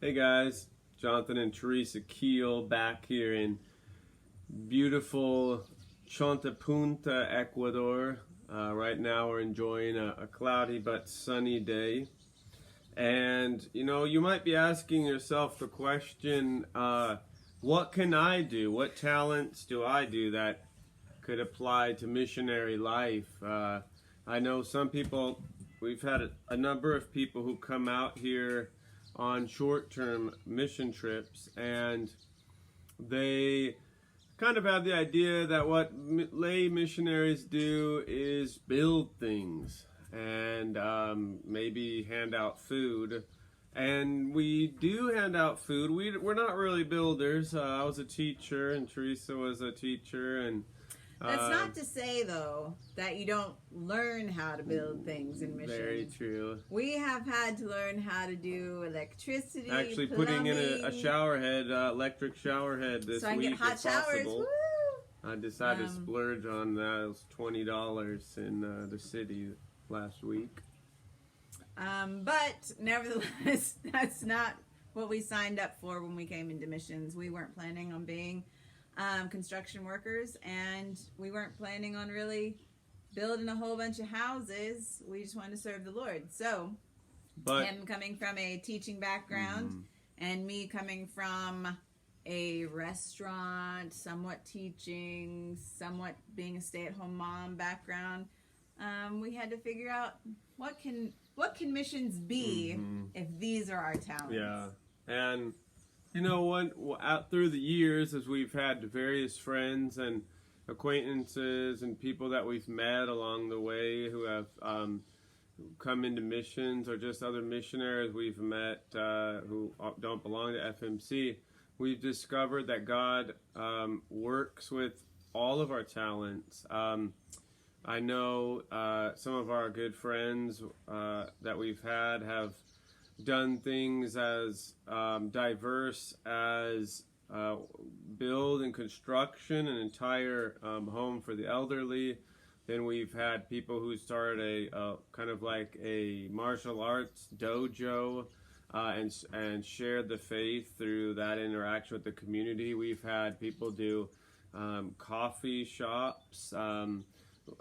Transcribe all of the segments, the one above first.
Hey guys, Jonathan and Teresa Keel back here in beautiful Chontapunta, Ecuador. Right now we're enjoying a cloudy but sunny day. And you might be asking yourself the question, what can I do? What talents do I do that could apply to missionary life? I know some people, we've had a number of people who come out here on short-term mission trips, and they kind of have the idea that what lay missionaries do is build things and maybe hand out food. And we do hand out food. We're not really builders. I was a teacher, and Teresa was a teacher, and That's not to say, though, that you don't learn how to build things in missions. Very true. We have had to learn how to do electricity, Actually, plumbing, putting in a shower head, electric shower head this so I can week get hot if showers. possible. Woo! I decided to splurge on that. It was $20 in the city last week. But nevertheless, that's not what we signed up for when we came into missions. We weren't planning on being construction workers, and we weren't planning on really building a whole bunch of houses. We just wanted to serve the Lord. So, him coming from a teaching background and me coming from a restaurant, somewhat teaching, somewhat being a stay-at-home mom background, we had to figure out what can missions be if these are our talents. Yeah, and out through the years, as we've had various friends and acquaintances and people that we've met along the way who have come into missions, or just other missionaries we've met who don't belong to FMC, we've discovered that God works with all of our talents. I know some of our good friends that we've had have done things as diverse as build and construction an entire home for the elderly. Then we've had people who started a kind of like a martial arts dojo and shared the faith through that interaction with the community. We've had people do coffee shops.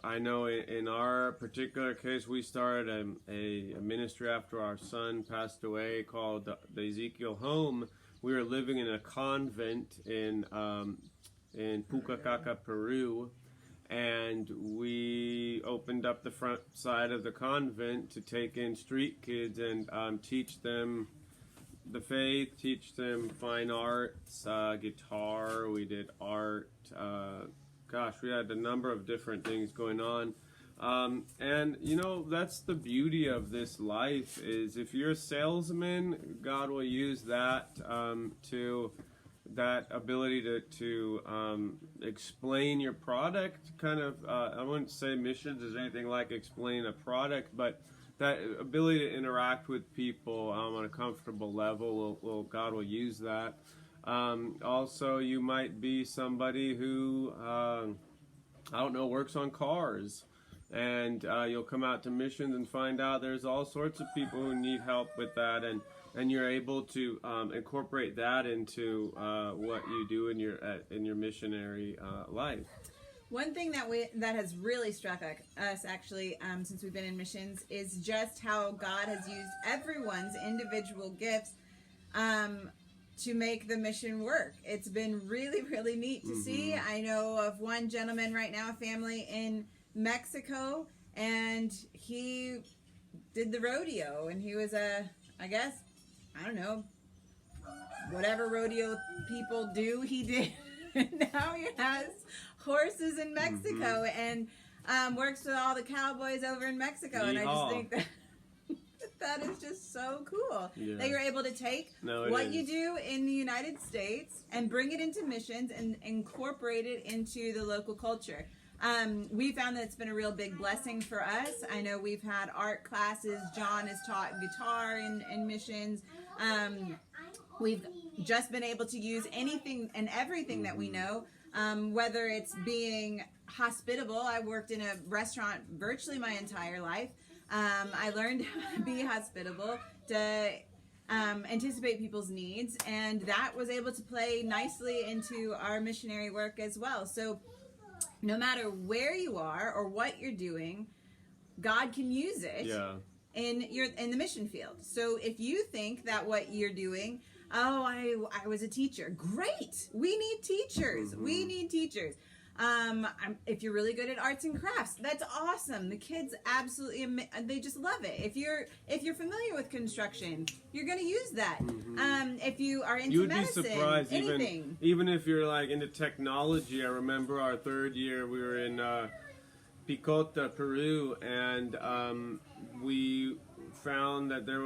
I know in our particular case, we started a ministry after our son passed away called the Ezekiel Home. We were living in a convent in Pucacaca, Peru, and we opened up the front side of the convent to take in street kids and teach them the faith, teach them fine arts, guitar. We did art. Gosh, we had a number of different things going on. And that's the beauty of this life, is if you're a salesman, God will use that that ability to explain your product. Kind of, I wouldn't say missions is anything like explain a product, but that ability to interact with people on a comfortable level, God will use that. Also, you might be somebody who, works on cars, and you'll come out to missions and find out there's all sorts of people who need help with that, and you're able to incorporate that into what you do in your missionary life. One thing that has really struck us actually since we've been in missions is just how God has used everyone's individual gifts to make the mission work. It's been really, really neat to see. I know of one gentleman right now, a family in Mexico, and he did the rodeo, and he was whatever rodeo people do, he did. Now he has horses in Mexico and works with all the cowboys over in Mexico. Yeehaw. And I just think that is just so cool. Yeah. That you're able to take what you do in the United States and bring it into missions and incorporate it into the local culture. We found that it's been a real big blessing for us. I know we've had art classes. John has taught guitar in missions. We've just been able to use anything and everything that we know, whether it's being hospitable. I worked in a restaurant virtually my entire life. I learned how to be hospitable, to anticipate people's needs, and that was able to play nicely into our missionary work as well. So no matter where you are or what you're doing, God can use it in the mission field. So if you think that what you're doing, I was a teacher, great. We need teachers. We need teachers. If you're really good at arts and crafts, that's awesome. The kids absolutely, they just love it. If you're familiar with construction, you're going to use that. If you are into medicine, be surprised, anything. even if you're like into technology. I remember our third year, we were in Picota, Peru, and we found that there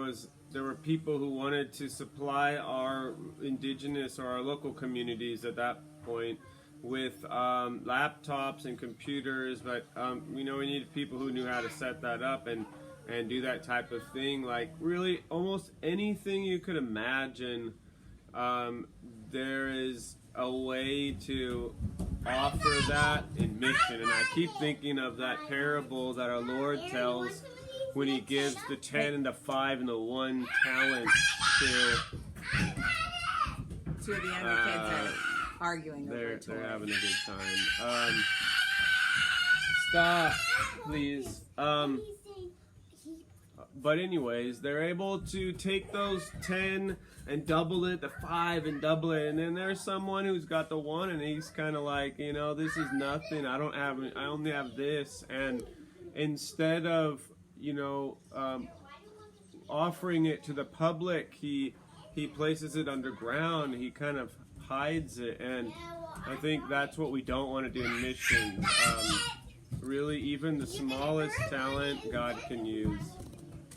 were people who wanted to supply our indigenous or our local communities at that point with laptops and computers, but we needed people who knew how to set that up and do that type of thing. Like really almost anything you could imagine, there is a way to offer that in mission. And I keep thinking of that parable that our Lord tells when he gives the 10 and the 5 and the 1 talent to two of the younger kids are arguing over a toy. They're having a good time. Stop, please. But anyways, they're able to take those 10 and double it, the 5 and double it, and then there's someone who's got the 1 and he's kind of like, this is nothing. I only have this, and instead of offering it to the public, he places it underground. He kind of hides it, and I think that's what we don't want to do in missions. Really, even the smallest talent God can use.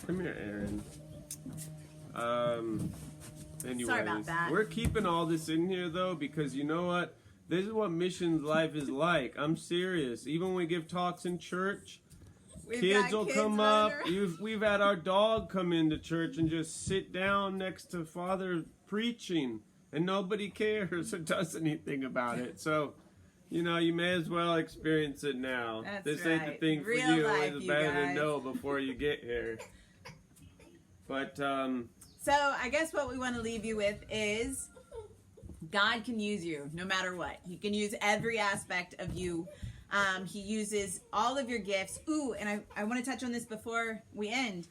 Come here, Aaron. Anyways, sorry about that. We're keeping all this in here though, because you know what? This is what missions life is like. I'm serious. Even when we give talks in church, kids will come up. We've had our dog come into church and just sit down next to Father preaching, and nobody cares or does anything about it. So, you may as well experience it now. That's this right. ain't the thing for Real you. life, It's you better guys. to know before you get here. But so I guess what we want to leave you with is God can use you no matter what. He can use every aspect of you. He uses all of your gifts. Ooh, and I want to touch on this before we end.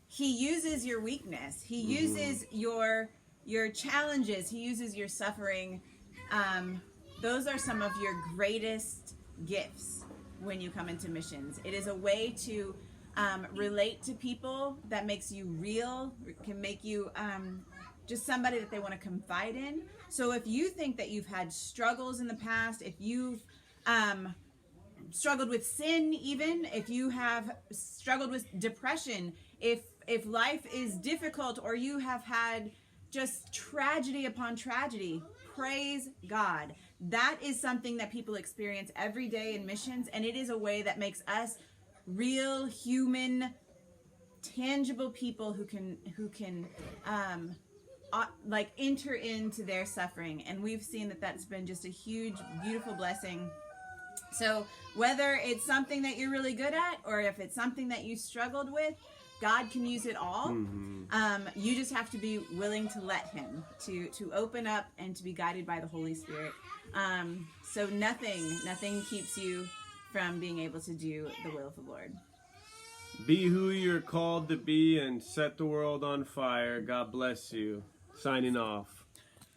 He uses your weakness. He uses your challenges. He uses your suffering. Those are some of your greatest gifts when you come into missions. It is a way to relate to people that makes you real, can make you just somebody that they want to confide in. So if you think that you've had struggles in the past, if you've struggled with sin, even if you have struggled with depression, if life is difficult, or you have had just tragedy upon tragedy, praise God. That is something that people experience every day in missions, and it is a way that makes us real, human, tangible people who can like enter into their suffering. And we've seen that that's been just a huge, beautiful blessing. So whether it's something that you're really good at, or if it's something that you struggled with, God can use it all. You just have to be willing to let him, to open up and to be guided by the Holy Spirit. So nothing keeps you from being able to do the will of the Lord. Be who you're called to be and set the world on fire. God bless you. Signing off.